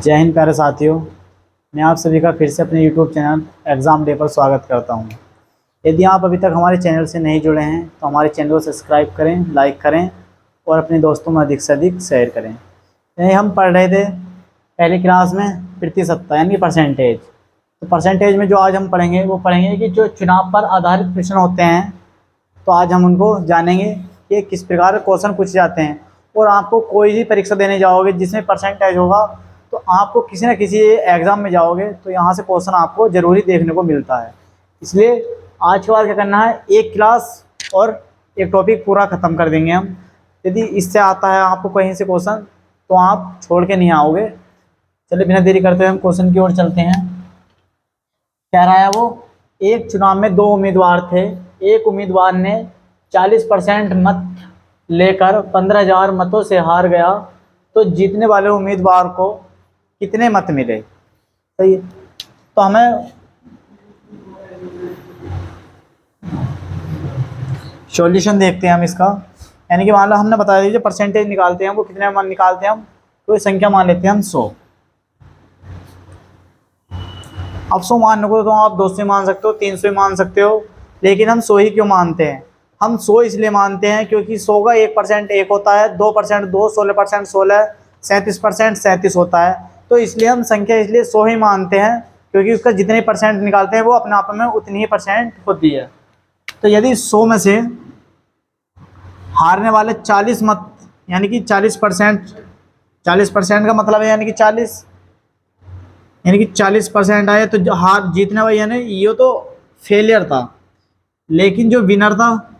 जय हिंद प्यारे साथियों। मैं आप सभी का फिर से अपने यूट्यूब चैनल एग्ज़ाम डे पर स्वागत करता हूं। यदि आप अभी तक हमारे चैनल से नहीं जुड़े हैं तो हमारे चैनल को सब्सक्राइब करें, लाइक करें और अपने दोस्तों में अधिक से अधिक शेयर करें। यही हम पढ़ रहे थे पहली क्लास में प्रतिशतता यानी परसेंटेज। तो परसेंटेज में जो आज हम पढ़ेंगे वो पढ़ेंगे कि जो चुनाव पर आधारित प्रश्न होते हैं, तो आज हम उनको जानेंगे कि किस प्रकार क्वेश्चन पूछे जाते हैं। और आपको कोई भी परीक्षा देने जाओगे जिसमें परसेंटेज होगा तो आपको किसी न किसी एग्ज़ाम में जाओगे तो यहाँ से क्वेश्चन आपको ज़रूरी देखने को मिलता है। इसलिए आज के बाद क्या करना है, एक क्लास और एक टॉपिक पूरा ख़त्म कर देंगे हम। यदि इससे आता है आपको कहीं से क्वेश्चन तो आप छोड़ के नहीं आओगे। चलिए बिना देरी करते हुए हम क्वेश्चन की ओर चलते हैं। कह रहा है वो, एक चुनाव में दो उम्मीदवार थे। एक उम्मीदवार ने 40% मत लेकर 15,000 मतों से हार गया, तो जीतने वाले उम्मीदवार को कितने मत मिले? सही है। तो हमें सॉल्यूशन देखते हैं हम इसका। यानी कि मान लो हमने बता दीजिए परसेंटेज निकालते हैं, वो कितने मान निकालते हैं हम, कोई संख्या मान लेते हैं हम 100। अब 100 मानने को तो आप 200 मान सकते हो, 300 मान सकते हो, लेकिन हम 100 ही क्यों मानते हैं? हम 100 इसलिए मानते हैं क्योंकि 100 का 1% 1 होता है, 2% 2, 16% 16, 37% 37 होता है। तो इसलिए हम संख्या इसलिए 100 ही मानते हैं क्योंकि उसका जितने परसेंट निकालते हैं वो अपने आप में उतनी ही परसेंट होती है। तो यदि 100 में से हारने वाले 40 मत यानी कि 40%, 40% का मतलब है यानी कि 40% आए तो जो हार जीतने वाला यानी ये तो फेलियर था। लेकिन जो विनर था,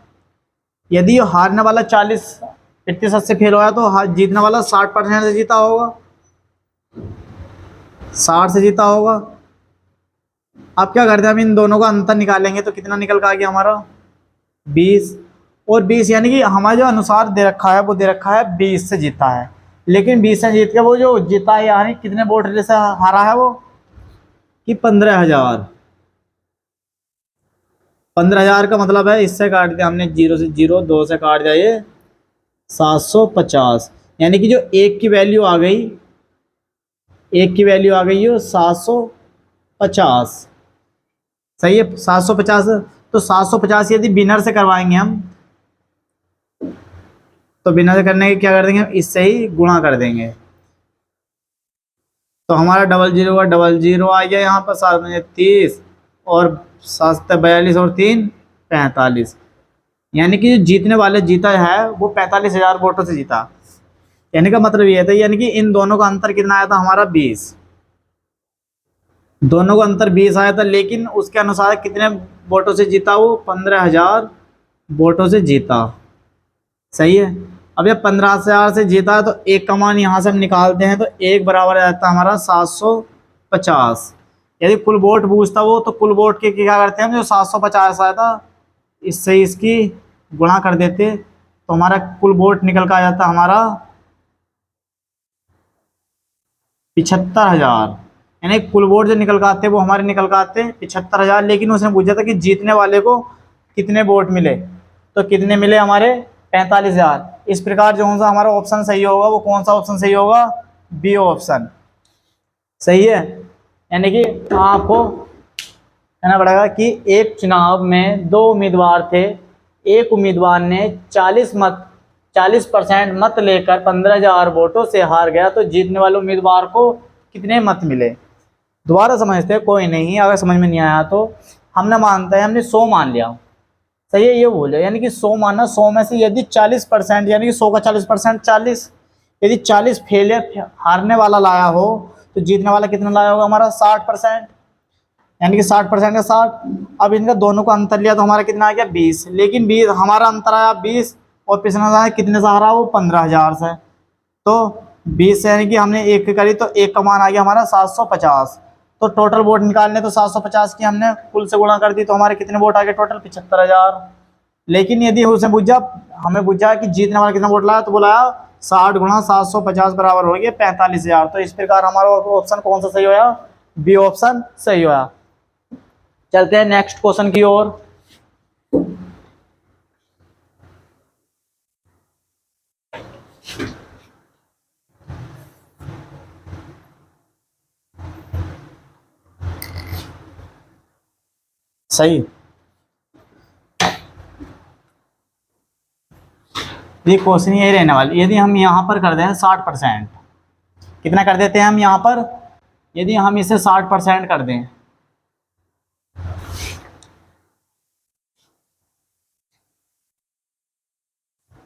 यदि हारने वाला 40% से फेल हुआ तो जीतने वाला 60% से जीता होगा, 60 से जीता होगा। अब क्या करते हैं, हम इन दोनों का अंतर निकालेंगे तो कितना निकल का आ गया हमारा 20। और 20 यानी कि हमारा जो अनुसार दे रखा है वो दे रखा है 20 से जीता है, लेकिन 20 से जीत के वो जो जीता है यानी कितने वोट से हारा है वो कि 15,000। 15,000 का मतलब है, इससे काट दिया हमने 0 से 0, 2 से काट दिया ये 750। यानी कि जो एक की वैल्यू आ गई, एक की वैल्यू आ गई हो 750। सही है, 750। तो 750 यदि बिनर से करवाएंगे हम तो बिनर से करने के क्या कर देंगे, हम इससे ही गुणा कर देंगे। तो हमारा 00 का 00 आ गया यहाँ पर 7 में 30 और 7 42 और 3 45। यानी कि जो जीतने वाले जीता है वो 45,000 वोटों से जीता। यानी का मतलब ये था, यानी कि इन दोनों का अंतर कितना आया था हमारा 20। दोनों का अंतर 20 आया था, लेकिन उसके अनुसार कितने वोटों से जीता वो 15,000 वोटों से जीता। सही है। अब ये 15,000 से जीता है तो एक का मान यहाँ से हम निकालते हैं तो एक बराबर आ जाता है हमारा 750। यदि कुल वोट पूछता वो तो कुल वोट के क्या करते हैं हम, जो 750 आया था इससे इसकी गुणा कर देते तो हमारा कुल वोट निकल कर आ जाता हमारा 75,000। यानी कुल वोट जो निकल कर आते वो हमारे निकल कर आते 75,000। लेकिन उसने पूछा था कि जीतने वाले को कितने वोट मिले, तो कितने मिले हमारे 45,000। इस प्रकार जो सा हमारा ऑप्शन सही होगा वो कौन सा ऑप्शन सही होगा, बी ऑप्शन सही है। यानी कि आपको कहना पड़ेगा कि एक चुनाव में दो उम्मीदवार थे। एक उम्मीदवार ने 40% मत लेकर 15,000 वोटों से हार गया, तो जीतने वाले उम्मीदवार को कितने मत मिले? दोबारा समझते हैं, कोई नहीं, अगर समझ में नहीं आया तो हमने मानता है हमने 100 मान लिया। सही है, ये बोले यानी कि 100 माना, 100 में से यदि 40% यानी कि 100 का 40% 40, यदि 40 फेलियर हारने वाला लाया हो तो जीतने वाला कितना लाया होगा हमारा 60%। यानी कि 60% का 60। अब इनका दोनों का अंतर लिया तो हमारा कितना आ गया 20। लेकिन 20 हमारा अंतर आया 20 और पिछला आया कितने से हारा वो 15,000 से। तो 20 से यानी कि हमने एक करी तो एक का मान आ गया हमारा 750। तो टोटल वोट निकालने तो 750 की हमने कुल से गुणा कर दी तो हमारे कितने वोट आ गए टोटल 75,000। लेकिन यदि उसे पूछा, हमें पूछा कि जीतने वाला कितना वोट लाया तो बोला 60 गुणा 750 बराबर हो गया 45,000। तो इस प्रकार हमारा ऑप्शन कौन सा सही होया, बी ऑप्शन सही होया। चलते हैं नेक्स्ट क्वेश्चन की ओर। सही। ये क्वेश्चन यही रहने वाली। यदि हम यहाँ पर कर दें 60%, कितना कर देते हैं हम यहाँ पर, यदि हम इसे 60% कर दें,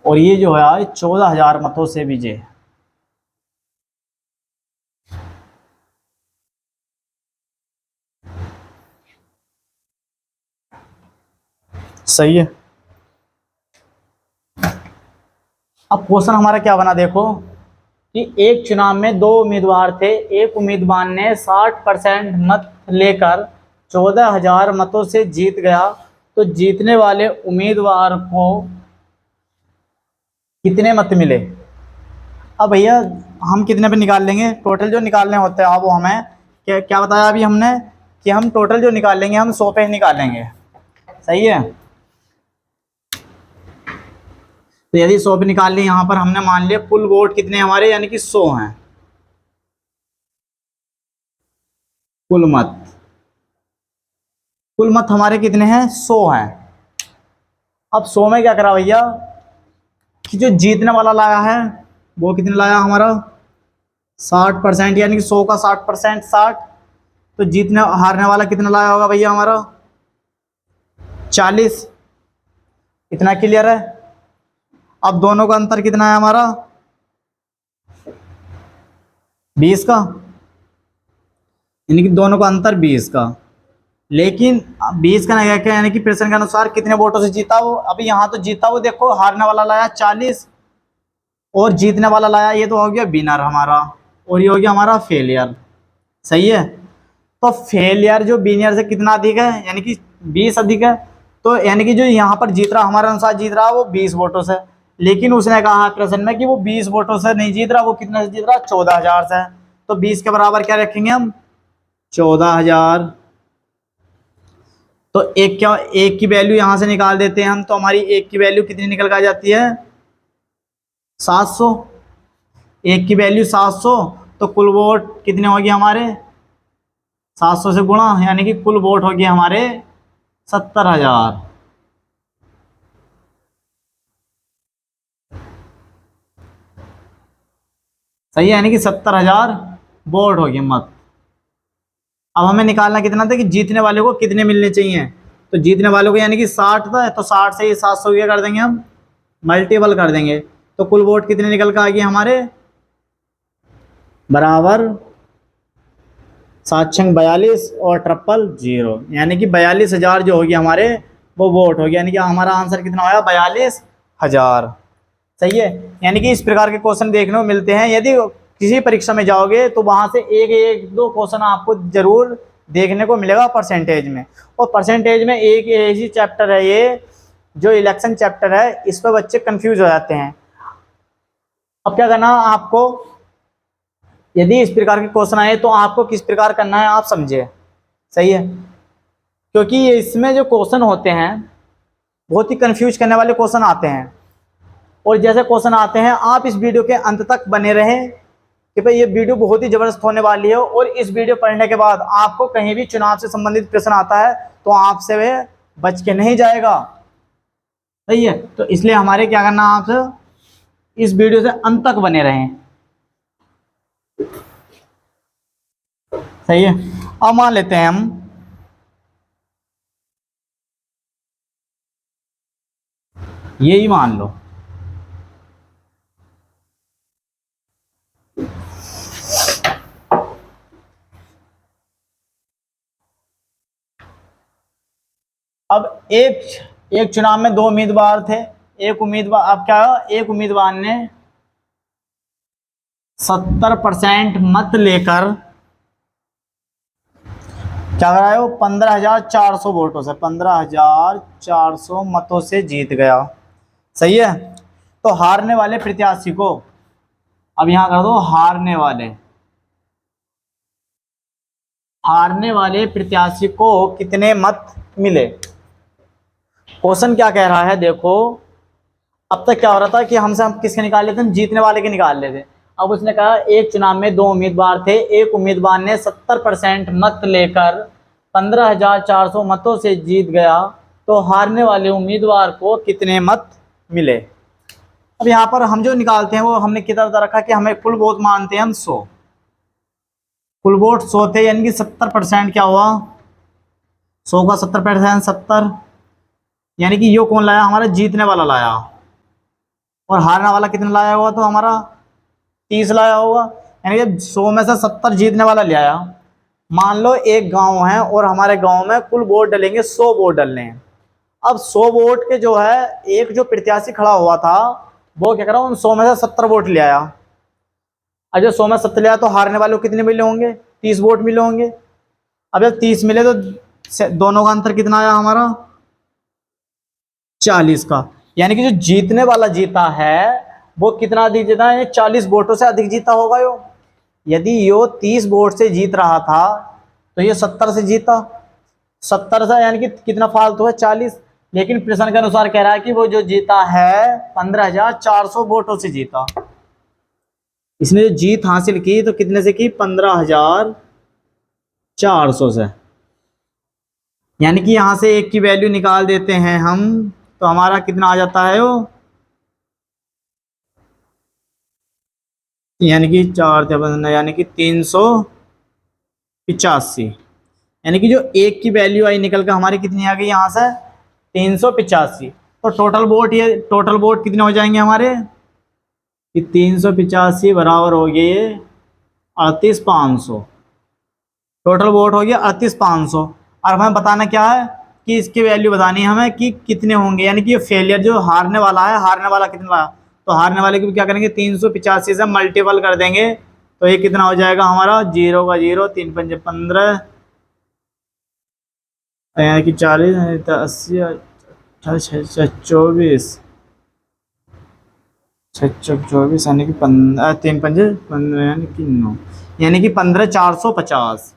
और ये जो है 14,000 मतों से विजय, सही है। अब क्वेश्चन हमारा क्या बना देखो, कि एक चुनाव में दो उम्मीदवार थे, एक उम्मीदवार ने 60% मत लेकर 14,000 मतों से जीत गया, तो जीतने वाले उम्मीदवार को कितने मत मिले। अब भैया हम कितने पे निकाल लेंगे, टोटल जो निकालने होते हैं, अब वो हमें क्या क्या बताया अभी हमने, कि हम टोटल जो निकाल लेंगे हम 100 पे निकालेंगे, सही है। तो यदि 100 पे निकाल लिए, यहाँ पर हमने मान लिया कुल वोट कितने हमारे, यानी कि 100 हैं, कुल मत हमारे कितने हैं, 100 हैं। अब 100 में क्या करा भैया, कि जो जीतने वाला लाया है वो कितने लाया हमारा, 60%, यानी कि 100 का 60%, 60। तो जीतने हारने वाला कितना लाया होगा भैया हमारा, 40। इतना क्लियर है। अब दोनों का अंतर कितना है हमारा, 20 का, यानी कि दोनों का अंतर 20 का। लेकिन 20 का नहीं क्या, यानी कि प्रश्न के अनुसार कितने वोटों से जीता वो। अभी यहाँ तो जीता वो देखो, हारने वाला लाया 40 और जीतने वाला लाया, ये तो हो गया विनर हमारा, और ये हो गया हमारा फेलियर, सही है। तो फेलियर जो विनर से कितना अधिक है, यानी कि 20 अधिक है। तो यानी कि जो यहाँ पर जीत रहा, हमारे अनुसार जीत रहा वो 20 वोटों से, लेकिन उसने कहा प्रश्न में कि वो 20 वोटों से नहीं जीत रहा, वो कितने से जीत रहा, 14,000 से। तो 20 के बराबर क्या रखेंगे हम, 14,000। तो एक की वैल्यू यहाँ से निकाल देते हैं हम, तो हमारी एक की वैल्यू कितनी निकल कर आ जाती है, 700। एक की वैल्यू 700, तो कुल वोट कितने होगी हमारे, 700 से गुणा, यानी कि कुल वोट होगी हमारे 70,000। सही है, यानी कि 70,000 वोट होगी मत। अब हमें निकालना कितना था, कि जीतने वाले को कितने मिलने चाहिए। तो जीतने वालों को यानी कि 60 था, तो 60 से ही 700 क्या कर देंगे हम, मल्टीपल कर देंगे। तो कुल वोट कितने निकल कर आ गए हमारे, बराबर 7 छंग 42 और ट्रिपल 0, यानी कि 42,000 जो होगी हमारे वो वोट होगी, यानी कि हमारा आंसर कितना होगा, 42,000। सही है। यानी कि इस प्रकार के क्वेश्चन देखने को मिलते हैं। यदि किसी परीक्षा में जाओगे तो वहां से एक दो क्वेश्चन आपको जरूर देखने को मिलेगा परसेंटेज में। और परसेंटेज में एक ऐसी चैप्टर है ये, जो इलेक्शन चैप्टर है, इस पर बच्चे कंफ्यूज हो जाते हैं। अब क्या करना आपको, यदि इस प्रकार के क्वेश्चन आए तो आपको किस प्रकार करना है आप समझिए, सही है। क्योंकि इसमें जो क्वेश्चन होते हैं बहुत ही कंफ्यूज करने वाले क्वेश्चन आते हैं। और जैसे क्वेश्चन आते हैं, आप इस वीडियो के अंत तक बने रहें, कि भाई ये वीडियो बहुत ही जबरदस्त होने वाली है। और इस वीडियो पढ़ने के बाद आपको कहीं भी चुनाव से संबंधित प्रश्न आता है तो आपसे वह बच के नहीं जाएगा, सही है। तो इसलिए हमारे क्या करना, आपसे इस वीडियो से अंत तक बने रहें, सही है। अब मान लेते हैं हम, यही मान लो अब एक चुनाव में दो उम्मीदवार थे। एक उम्मीदवार, अब क्या, एक उम्मीदवार ने 70% मत लेकर क्या करा है, वो 15,400 वोटों से, 15,400 मतों से जीत गया, सही है। तो हारने वाले प्रत्याशी को, अब यहां कर दो हारने वाले प्रत्याशी को कितने मत मिले। क्वेश्चन क्या कह रहा है देखो, अब तक क्या हो रहा था कि हम किसके निकाल लेते हैं, जीतने वाले के निकाल लेते। अब उसने कहा एक चुनाव में दो उम्मीदवार थे, एक उम्मीदवार ने 70% मत लेकर 15,400 मतों से जीत गया तो हारने वाले उम्मीदवार को कितने मत मिले। अब यहाँ पर हम जो निकालते हैं वो हमने कितना रखा कि हमें कुल वोट मानते हैं हम 100, कुल वोट 100 थे, यानी कि 70% क्या हुआ, 100 का 70%, 70, यानी कि यो कौन लाया, हमारा जीतने वाला लाया, और हारने वाला कितना लाया हुआ तो हमारा 30 लाया होगा, यानी कि 100 में से 70 जीतने वाला ले आया। मान लो एक गांव है और हमारे गांव में कुल वोट डलेंगे 100 वोट डलने हैं। अब 100 वोट के जो है एक जो प्रत्याशी खड़ा हुआ था वो क्या करा, उन 100 में से 70 वोट ले आया। अब जब 100 में 70 ले आया तो हारने वाले को कितने मिले होंगे, 30 वोट मिले होंगे। अब जब 30 मिले तो दोनों का अंतर कितना आया हमारा, 40 का, यानी कि जो जीतने वाला जीता है वो कितना अधिक जीता है, 40 वोटों से अधिक जीता होगा यो। यदि यो 30 वोट से जीत रहा था तो ये 70 से जीता, 70 से यानी कि कितना फालतू है, 40। लेकिन प्रश्न के अनुसार कह रहा है कि वो जो जीता है 15,400 वोटों से जीता। इसने जो जीत हासिल की तो कितने से की, 15,400 से। यानी कि यहां से एक की वैल्यू निकाल देते हैं हम तो हमारा कितना आ जाता है वो, यानी कि 4 यानी कि 385, यानी कि जो एक की वैल्यू आई निकल कर हमारी कितनी आ गई यहाँ से, 385। तो टोटल वोट, ये टोटल वोट कितने हो जाएंगे हमारे कि 385 बराबर हो गए ये 38,500, टोटल वोट हो गया 38,500। और हमें बताना क्या है कि इसकी वैल्यू बतानी है हमें कि कितने होंगे, यानी कि ये फेलियर जो हारने वाला है, हारने वाला कितना लाया, तो हारने वाले को क्या करेंगे, 385 से मल्टीपल कर देंगे तो ये कितना हो जाएगा हमारा, 0 का 0, 3 पंजे 15, यानी कि 40, 80, 24, 24, यानी कि 15, 3 पंजे 15, यानी कि 9, यानी कि 15,450।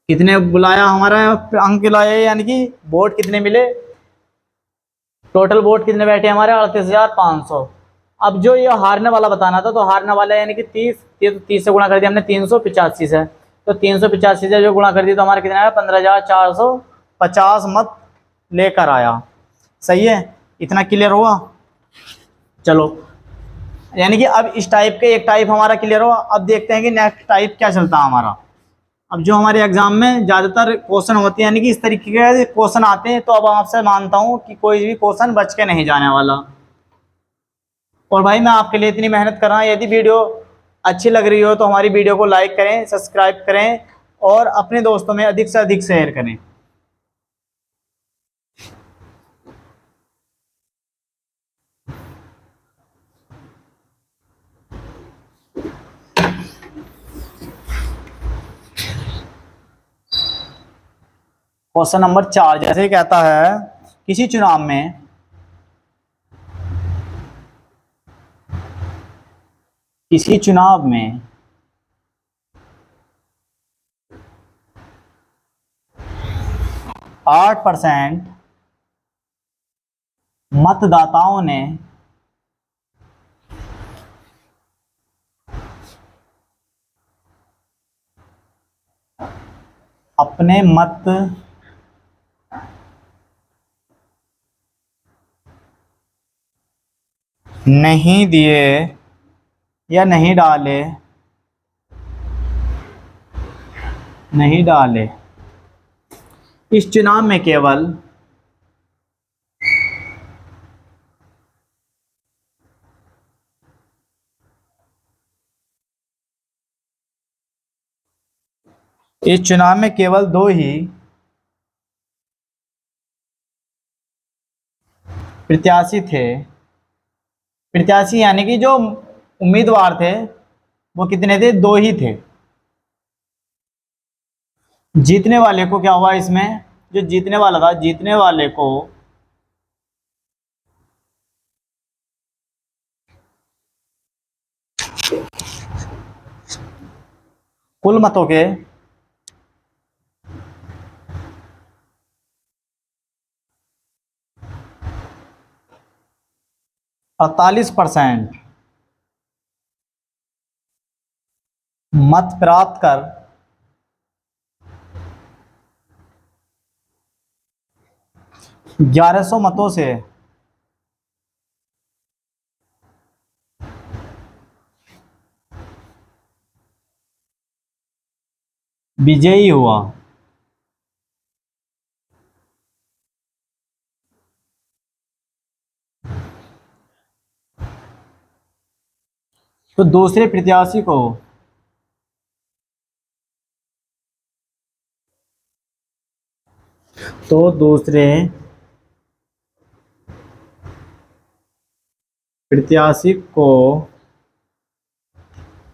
कितने बुलाया हमारा अंक लाए, यानी कि वोट कितने मिले, टोटल वोट कितने बैठे हमारे, 38,500। अब जो ये हारने वाला बताना था तो हारने वाला यानी कि 30 से गुणा कर दिया हमने 385 से, तो 385 से जो गुणा कर दिया तो हमारा कितना आया, 15,450 मत लेकर आया। सही है, इतना क्लियर हुआ। चलो, यानी कि अब इस टाइप के एक टाइप हमारा क्लियर हुआ। अब देखते हैं कि नेक्स्ट टाइप क्या चलता है हमारा। अब जो हमारे एग्जाम में ज़्यादातर क्वेश्चन होते हैं, यानी कि इस तरीके के क्वेश्चन आते हैं, तो अब आपसे मानता हूँ कि कोई भी क्वेश्चन बच के नहीं जाने वाला। और भाई मैं आपके लिए इतनी मेहनत कर रहा हूँ, यदि वीडियो अच्छी लग रही हो तो हमारी वीडियो को लाइक करें, सब्सक्राइब करें और अपने दोस्तों में अधिक से अधिक शेयर करें। क्वेश्चन नंबर 4 जैसे कहता है, किसी चुनाव में 8% मतदाताओं ने अपने मत नहीं दिए या नहीं डाले, इस चुनाव में केवल दो ही प्रत्याशी थे। प्रत्याशी यानी कि जो उम्मीदवार थे वो कितने थे, दो ही थे। जीतने वाले को क्या हुआ, इसमें जो जीतने वाला था, जीतने वाले को कुल मतों के 48% मत प्राप्त कर 1100 मतों से विजयी हुआ। तो दूसरे प्रत्याशी को दूसरे प्रत्याशी को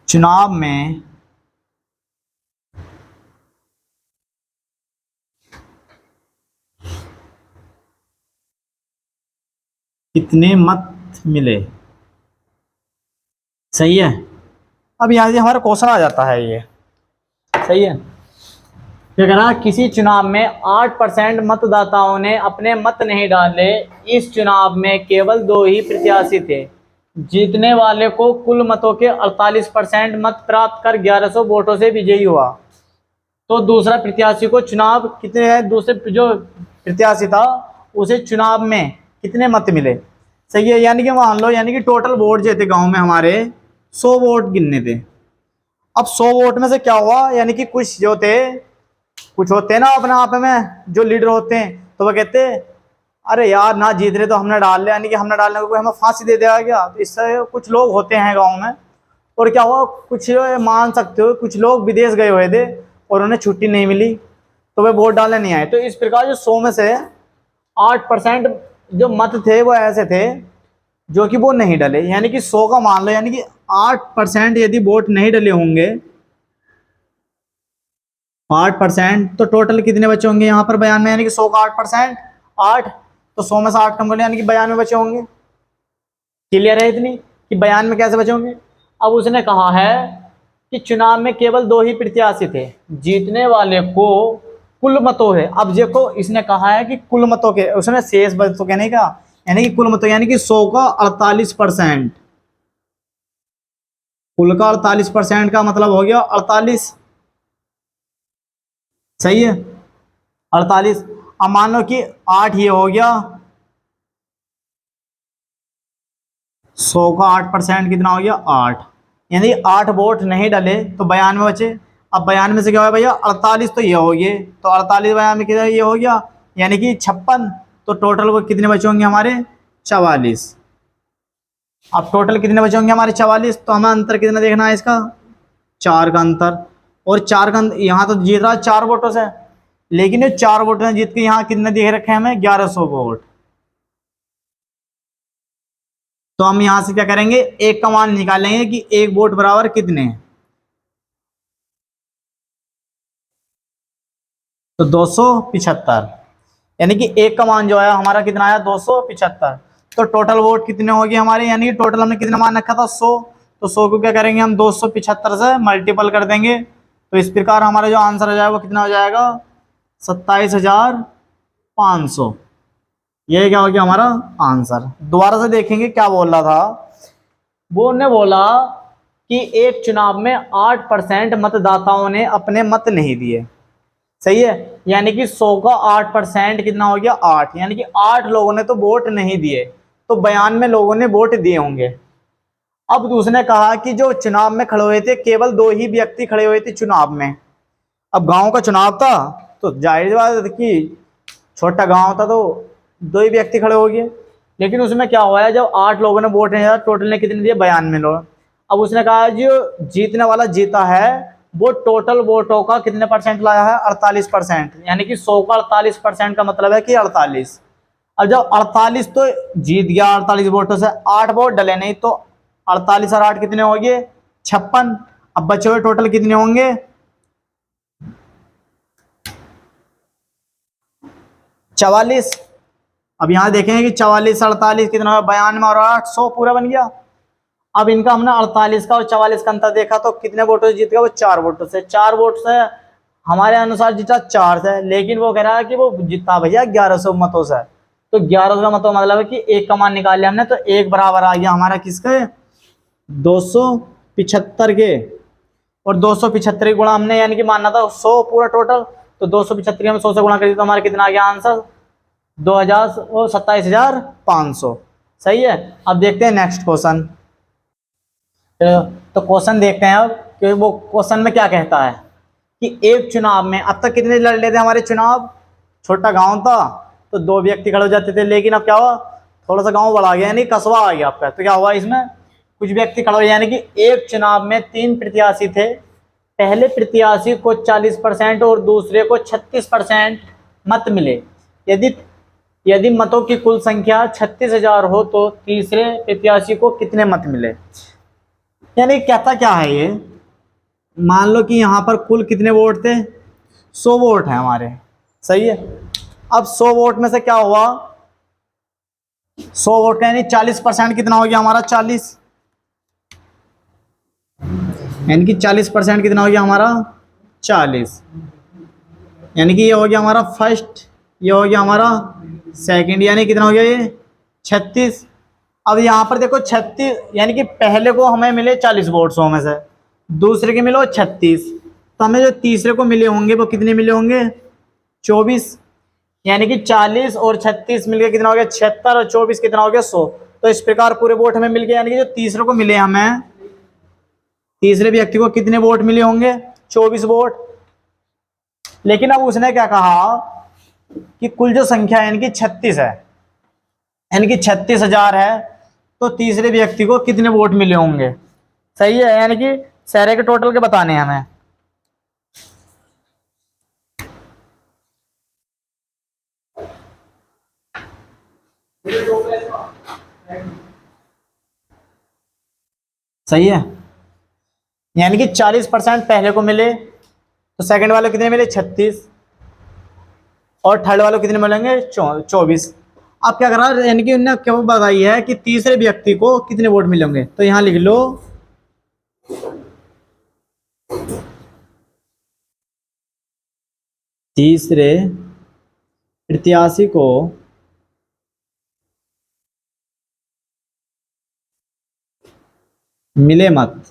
चुनाव में कितने मत मिले। सही है। अब यहाँ से हमारा क्वेश्चन आ जाता है ये। सही है। क्या कहना, किसी चुनाव में 8% मतदाताओं ने अपने मत नहीं डाले। इस चुनाव में केवल 2 ही प्रत्याशी थे। जीतने वाले को कुल मतों के 48% मत प्राप्त कर 1100 वोटों से विजयी हुआ। तो दूसरा प्रत्याशी को चुनाव कितने है, दूसरे जो प्रत्याशी था उसे चुनाव में कितने मत मिले। सही है। यानी कि मान लो, यानी कि टोटल वोट जो थे गांव में हमारे 100 वोट गिनने थे। अब 100 वोट में से क्या हुआ, यानी कि कुछ जो थे, कुछ होते हैं ना अपने आप में जो लीडर होते हैं, तो वो कहते हैं अरे यार ना जीत रहे तो हमने डाल लिया, यानी कि हमने डालने को कोई हमें फांसी दे दिया गया। तो इससे कुछ लोग होते हैं गाँव में। और क्या हुआ, कुछ मान सकते हो कुछ लोग विदेश गए हुए थे और उन्हें छुट्टी नहीं मिली तो वे वोट डालने नहीं आए। तो इस प्रकार जो 100 में से 8% जो मत थे वो ऐसे थे जो कि वो नहीं डले। यानी कि 100 का मान लो, यानी कि 8% यदि वोट नहीं डले होंगे, 8%, तो टोटल कितने बचे होंगे यहाँ पर बयान में। यानी कि 100 का 8%, 8, तो 100 में से 8 कम कर, यानी कि बयान में बचे होंगे। क्लियर है इतनी कि बयान में कैसे बचे होंगे। अब उसने कहा है कि चुनाव में केवल 2 ही प्रत्याशी थे। जीतने वाले को कुल मतों है। अब देखो इसने कहा है कि कुल मतों के, उसने शेष मतों के नहीं कहा, यानी कि कुल मतों, यानी कि 100 का 48%। कुल का 48% का मतलब हो गया 48। सही है, 48। अब मान लो कि 8 ये हो गया, 100 का 8% कितना हो गया 8। यानी 8 वोट नहीं डले तो बयान में बचे। अब बयान में से क्या हुआ भैया, 48 तो ये हो गए, तो 48 बयान में कितना ये हो गया, यानी कि 56। तो टोटल वो कितने बचे होंगे हमारे 44। अब टोटल कितने बचे होंगे हमारे 44। तो हमें अंतर कितना देखना है इसका, 4 का अंतर। और 4 का यहाँ तो जीत रहा है 4 वोटों से, लेकिन ये 4 वोटों से जीत के यहाँ कितने देख रखे हैं हमें 1100 वोट। तो हम यहां से क्या करेंगे, एक का मान निकालेंगे कि एक वोट बराबर कितने हैं। तो 275, यानी कि एक का मान जो है हमारा कितना आया 275। तो टोटल वोट कितने हो गए हमारे, यानी कि टोटल हमने कितना मान रखा था 100। तो 100 को क्या करेंगे हम 275 से मल्टीपल कर देंगे। तो इस प्रकार हमारा जो आंसर हो जाएगा वो कितना हो जाएगा 27,500। ये क्या हो गया हमारा आंसर। दोबारा से देखेंगे क्या बोल रहा था। वो ने बोला कि एक चुनाव में 8% मतदाताओं ने अपने मत नहीं दिए। सही है। यानी कि 100 का 8% कितना हो गया 8, यानी कि 8 लोगों ने तो वोट नहीं दिए, तो 92 लोगों ने वोट दिए होंगे। अब उसने कहा कि जो चुनाव में खड़े हुए थे केवल 2 ही व्यक्ति खड़े हुए थे चुनाव में। अब गांव का चुनाव था तो जाहिर बात है कि छोटा गांव था तो 2 ही व्यक्ति खड़े हो गए। लेकिन उसमें क्या हुआ है, जब 8 लोगों ने वोट नहीं दिया, टोटल ने कितने दिए 92 लोग। अब उसने कहा जो जीतने वाला जीता है वो टोटल वोटों का कितने परसेंट लाया है 48%। यानी कि 100 का 48% का मतलब है कि 48। अब जब 48 तो जीत गया 48 वोटों से, 8 वोट डले नहीं, तो 48 और 8 कितने हो गए 56। अब बचे हुए टोटल कितने होंगे 44। अब यहां देखेंगे कि 44 48 कितना, 92 और 8 100 पूरा बन गया। अब इनका हमने 48 का और 44 का अंतर देखा तो कितने वोटों से जीत गया वो 4 वोटों से। 4 वोट से हमारे अनुसार जीता 4 से, लेकिन वो कह रहा है कि वो जीता भैया 1100 मतों से। तो 1100 मतों मतलब है कि एक का मान निकाल लिया हमने, तो एक बराबर आ गया हमारा किसके 275 के। और 275 गुणा हमने यानी कि मानना था 100 पूरा टोटल, तो 275 हम 100 से गुणा कर दिया तो हमारा कितना आ गया आंसर 2000 और 27,500। सही है। अब देखते हैं नेक्स्ट क्वेश्चन। तो क्वेश्चन देखते हैं अब कि वो क्वेश्चन में क्या कहता है कि एक चुनाव में अब तक कितने लड़ लेते हमारे चुनाव, छोटा गांव था तो 2 व्यक्ति खड़े हो जाते थे, लेकिन अब क्या हुआ, थोड़ा सा गांव बढ़ा गया, यानी कस्बा आ गया आपका। तो क्या हुआ, इसमें कुछ व्यक्ति खड़े हो, यानी कि एक चुनाव में 3 प्रत्याशी थे। पहले प्रत्याशी को 40% और दूसरे को 36% मत मिले। यदि यदि मतों की कुल संख्या 36,000 हो तो तीसरे प्रत्याशी को कितने मत मिले। यानी कहता क्या है ये, मान लो कि यहाँ पर कुल कितने वोट थे, 100 वोट है हमारे। सही है। अब 100 वोट में से क्या हुआ, 100 वोट का यानी 40% कितना हो गया हमारा, 40, यानी कि 40% कितना हो गया हमारा, 40। यानी कि ये हो गया हमारा फर्स्ट, ये हो गया हमारा सेकंड, यानी कितना हो गया ये 36। अब यहाँ पर देखो 36, यानी कि पहले को हमें मिले 40 वोट 100 में से, दूसरे के मिलो 36, तो हमें जो तीसरे को मिले होंगे वो कितने मिले होंगे, 24। यानी कि 40 और 36 मिलकर कितना हो गया 76, और 24 कितना हो गया 100। तो इस प्रकार पूरे वोट हमें मिल गए, यानी कि जो तीसरे को मिले हमें, तीसरे व्यक्ति को कितने वोट मिले होंगे, 24 वोट। लेकिन अब उसने क्या कहा कि कुल जो संख्या यानी कि 36 है, यानी कि 36,000 है, तो तीसरे व्यक्ति को कितने वोट मिले होंगे। सही है। यानी कि सारे के टोटल के बताने हैं हमें। सही है। यानी कि 40% पहले को मिले, तो सेकंड वाले कितने मिले 36, और थर्ड वाले कितने मिलेंगे 24। अब क्या कर रहा है, यानी कि उन्होंने क्या बताई है कि तीसरे व्यक्ति को कितने वोट मिलेंगे। तो यहां लिख लो तीसरे प्रत्याशी को मिले मत,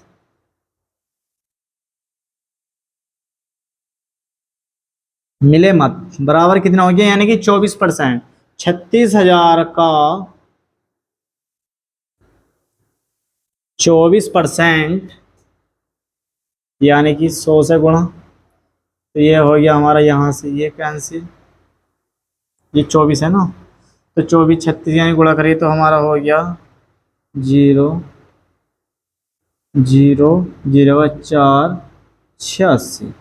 मिले मत बराबर कितना हो गया, यानी कि 24%। 36,000 का 24%, यानी कि 100 से गुणा, तो ये हो गया हमारा, यहाँ से ये कैंसिल, ये 24 है ना, तो 24 36 यानी गुणा करिए तो हमारा हो गया 0 0 0 4 86।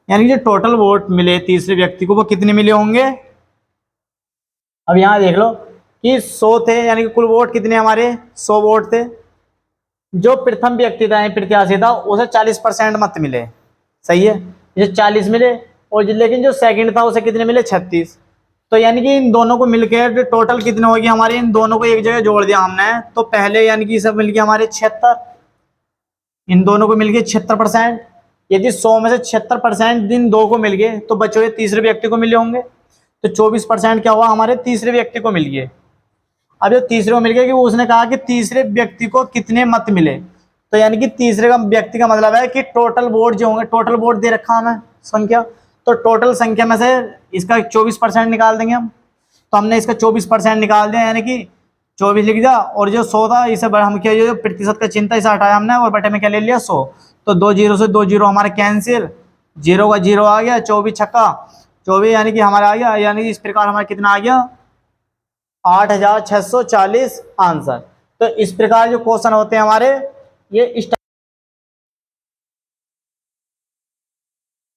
यानी कि जो टोटल वोट मिले तीसरे व्यक्ति को वो कितने मिले होंगे। अब यहाँ देख लो कि 100 थे, यानी कि कुल वोट कितने हमारे 100 वोट थे। जो प्रथम व्यक्ति था प्रत्याशी था उसे 40% मत मिले। सही है, ये 40 मिले, और लेकिन जो सेकंड था उसे कितने मिले 36। तो यानी कि इन दोनों को मिलकर टोटल कितने हो गए हमारे, इन दोनों को एक जगह जोड़ दिया हमने, तो पहले यानी कि सब मिल गया हमारे 76, इन दोनों को मिलके 76%। यदि 100 में से 76% इन दो को मिल गए तो बचे हुए तीसरे व्यक्ति को मिले होंगे, तो 24% क्या हुआ हमारे तीसरे व्यक्ति को मिल गए। अब जो तीसरे को मिल गया कि उसने कहा कि तीसरे व्यक्ति को कितने मत मिले, तो यानी कि तीसरे का व्यक्ति का मतलब है कि टोटल वोट जो होंगे, टोटल वोट दे रखा हमें संख्या, तो टोटल संख्या में से इसका 24% निकाल देंगे हम। तो हमने इसका 24% निकाल दिया, यानी कि 24 लिख दिया, और जो 100 था इसे हम क्या, जो प्रतिशत का चिन्ह था इसे हटाया हमने और बटे में क्या ले लिया 100। तो 2 जीरो से 2 जीरो हमारे कैंसिल, 0 का 0 आ गया, 24 छक्का 24, यानी कि हमारा आ गया, यानी कि इस प्रकार हमारा कितना आ गया 8,640 आंसर। तो इस प्रकार जो क्वेश्चन होते हैं हमारे ये